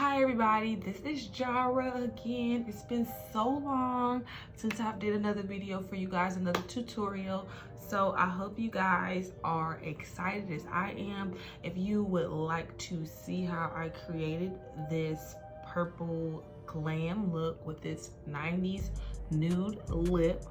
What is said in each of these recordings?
Hi everybody, this is Jara again. It's been so long since I've did another video for you guys, another tutorial. So I hope you guys are excited as I am. If you would like to see how I created this purple glam look with this 90s nude lip,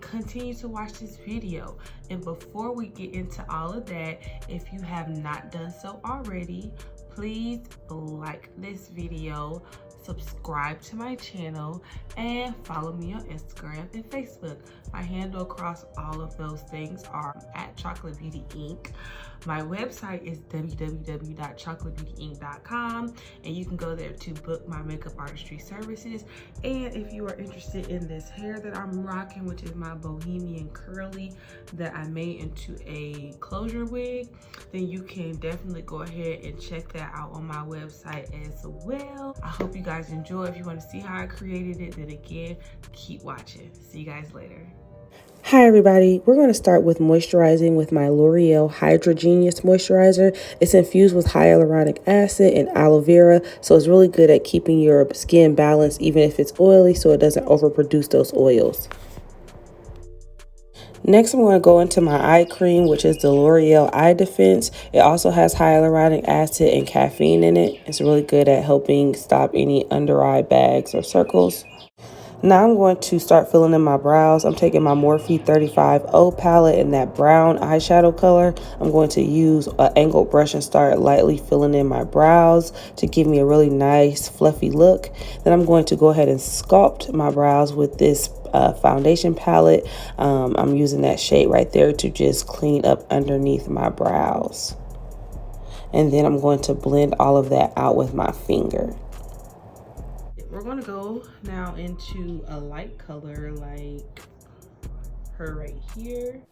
continue to watch this video. And before we get into all of that, if you have not done so already, please like this video, subscribe to my channel, and follow me on Instagram and Facebook. My handle across all of those things are at Chocolate Beauty Inc. My website is www.chocolatebeautyinc.com, and you can go there to book my makeup artistry services. And if you are interested in this hair that I'm rocking, which is my bohemian curly that I made into a closure wig, then you can definitely go ahead and check that out on my website as well. I hope you guys enjoy. If you want to see how I created it, then again, keep watching. See you guys later. Hi everybody, we're going to start with moisturizing with my L'Oreal Hydra Genius Moisturizer. It's infused with hyaluronic acid and aloe vera, so it's really good at keeping your skin balanced even if it's oily, so it doesn't overproduce those oils. Next, I'm going to go into my eye cream, which is the L'Oreal Eye Defense. It also has hyaluronic acid and caffeine in it. It's really good at helping stop any under eye bags or circles. Now I'm going to start filling in my brows. I'm taking my Morphe 35O palette in that brown eyeshadow color. I'm going to use an angled brush and start lightly filling in my brows to give me a really nice fluffy look. Then I'm going to go ahead and sculpt my brows with this foundation palette. I'm using that shade right there to just clean up underneath my brows. And then I'm going to blend all of that out with my finger. We're gonna go now into a light color like her right here.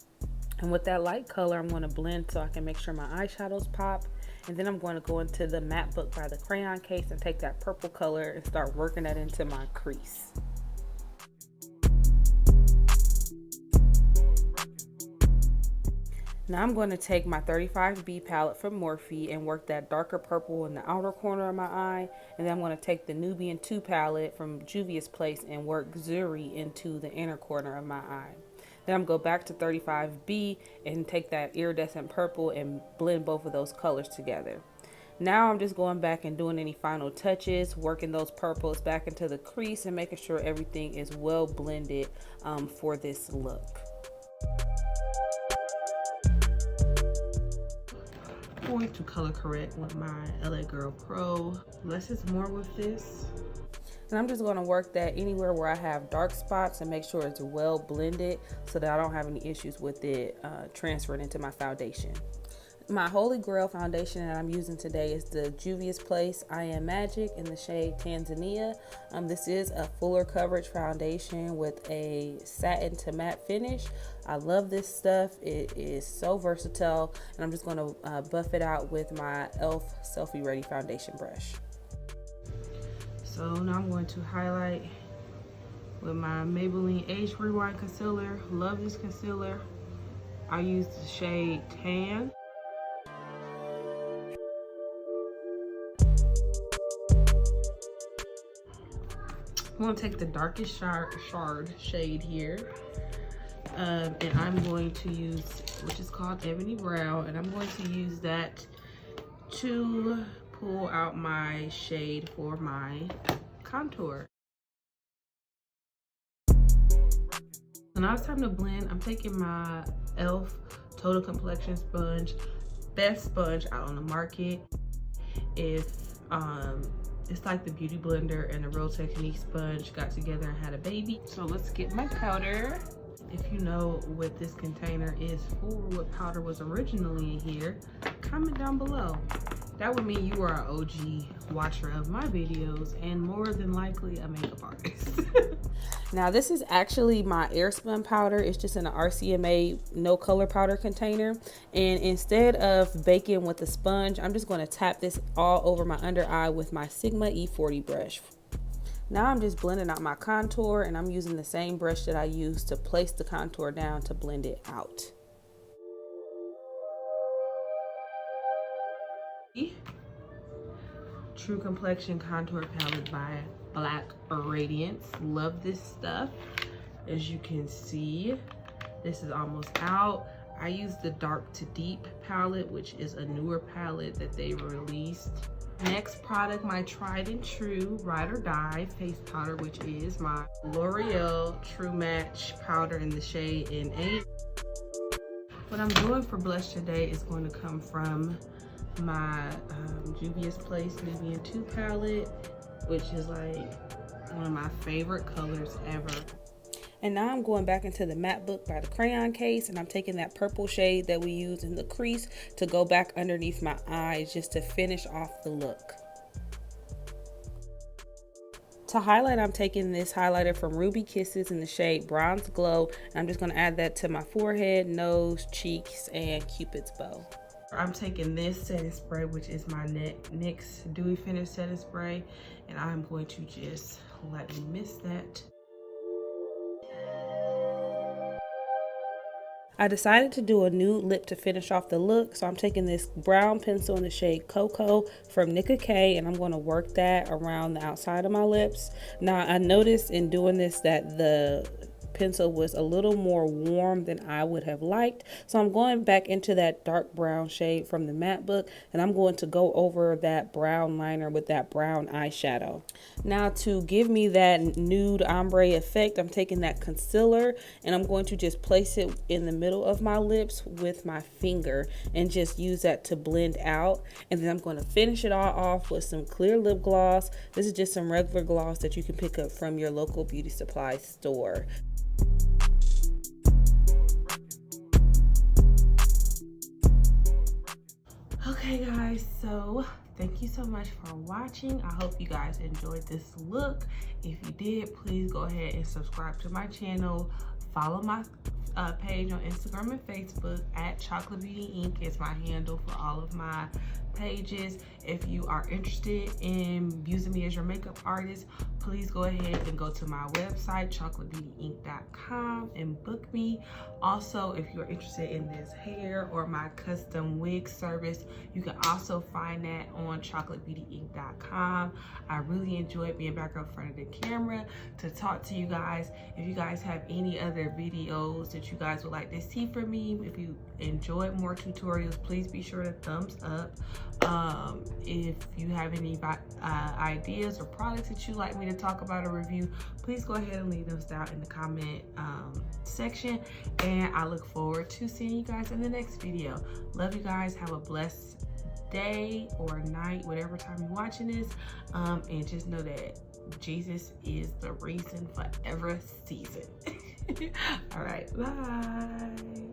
And with that light color, I'm gonna blend so I can make sure my eyeshadows pop. And then I'm going to go into the matte book by the crayon case and take that purple color and start working that into my crease. Now I'm going to take my 35B palette from Morphe and work that darker purple in the outer corner of my eye. And then I'm going to take the Nubian 2 palette from Juvia's Place and work Zuri into the inner corner of my eye. Then I'm going to go back to 35B and take that iridescent purple and blend both of those colors together. Now I'm just going back and doing any final touches, working those purples back into the crease and making sure everything is well blended for this look. Going to color correct with my LA Girl Pro. Less is more with this. And I'm just going to work that anywhere where I have dark spots and make sure it's well blended so that I don't have any issues with it transferring into my foundation. My Holy Grail foundation that I'm using today is the Juvia's Place I Am Magic in the shade Tanzania. This is a fuller coverage foundation with a satin to matte finish. I love this stuff. It is so versatile, and I'm just going to buff it out with my e.l.f. Selfie Ready foundation brush. So now I'm going to highlight with my Maybelline Age Rewind Concealer. Love this concealer. I use the shade Tan. I'm going to take the darkest shard shade here, and I'm going to use, which is called Ebony Brown, and I'm going to use that to pull out my shade for my contour. So now it's time to blend. I'm taking my e.l.f. Total Complexion Sponge, best sponge out on the market. It's like the Beauty Blender and the Real Technique sponge got together and had a baby. So let's get my powder. If you know what this container is for, what powder was originally in here, comment down below. That would mean you are an OG watcher of my videos and more than likely a makeup artist. Now this is actually my Airspun powder. It's just in an RCMA no color powder container. And instead of baking with a sponge, I'm just going to tap this all over my under eye with my Sigma E40 brush. Now I'm just blending out my contour, and I'm using the same brush that I used to place the contour down to blend it out. True Complexion Contour Palette by Black Radiance. Love this stuff. As you can see, this is almost out. I use the Dark to Deep palette, which is a newer palette that they released. Next product, my tried and true Ride or Die face powder, which is my L'Oreal True Match powder in the shade N8. What I'm doing for blush today is going to come from my Juvia's Place Nubian 2 palette, which is like one of my favorite colors ever. And now I'm going back into the matte book by the crayon case, and I'm taking that purple shade that we use in the crease to go back underneath my eyes just to finish off the look. To highlight, I'm taking this highlighter from Ruby Kisses in the shade Bronze Glow, and I'm just going to add that to my forehead, nose, cheeks, and Cupid's bow. I'm taking this setting spray, which is my NYX Dewy Finish setting spray, and I'm going to just let me mist that. I decided to do a nude lip to finish off the look, so I'm taking this brown pencil in the shade Cocoa from Nicka K, and I'm going to work that around the outside of my lips. Now, I noticed in doing this that the pencil was a little more warm than I would have liked, so I'm going back into that dark brown shade from the matte book, and I'm going to go over that brown liner with that brown eyeshadow. Now, to give me that nude ombre effect, I'm taking that concealer and I'm going to just place it in the middle of my lips with my finger and just use that to blend out. And then I'm going to finish it all off with some clear lip gloss. This is just some regular gloss that you can pick up from your local beauty supply store. Okay guys, so thank you so much for watching. I hope you guys enjoyed this look. If you did, please go ahead and subscribe to my channel. Follow my page on Instagram and Facebook at Chocolate Beauty Inc. is my handle for all of my pages. If you are interested in using me as your makeup artist, please go ahead and go to my website, chocolatebeautyinc.com, and book me. Also, if you're interested in this hair or my custom wig service, you can also find that on chocolatebeautyinc.com. I really enjoyed being back up front of the camera to talk to you guys. If you guys have any other videos that you guys would like to see from me, if you enjoyed more tutorials, please be sure to thumbs up. If you have any ideas or products that you'd like me to talk about or review, please go ahead and leave those down in the comment section, and I look forward to seeing you guys in the next video. Love you guys. Have a blessed day or night, whatever time you're watching this, and just know that Jesus is the reason for every season. All right, bye.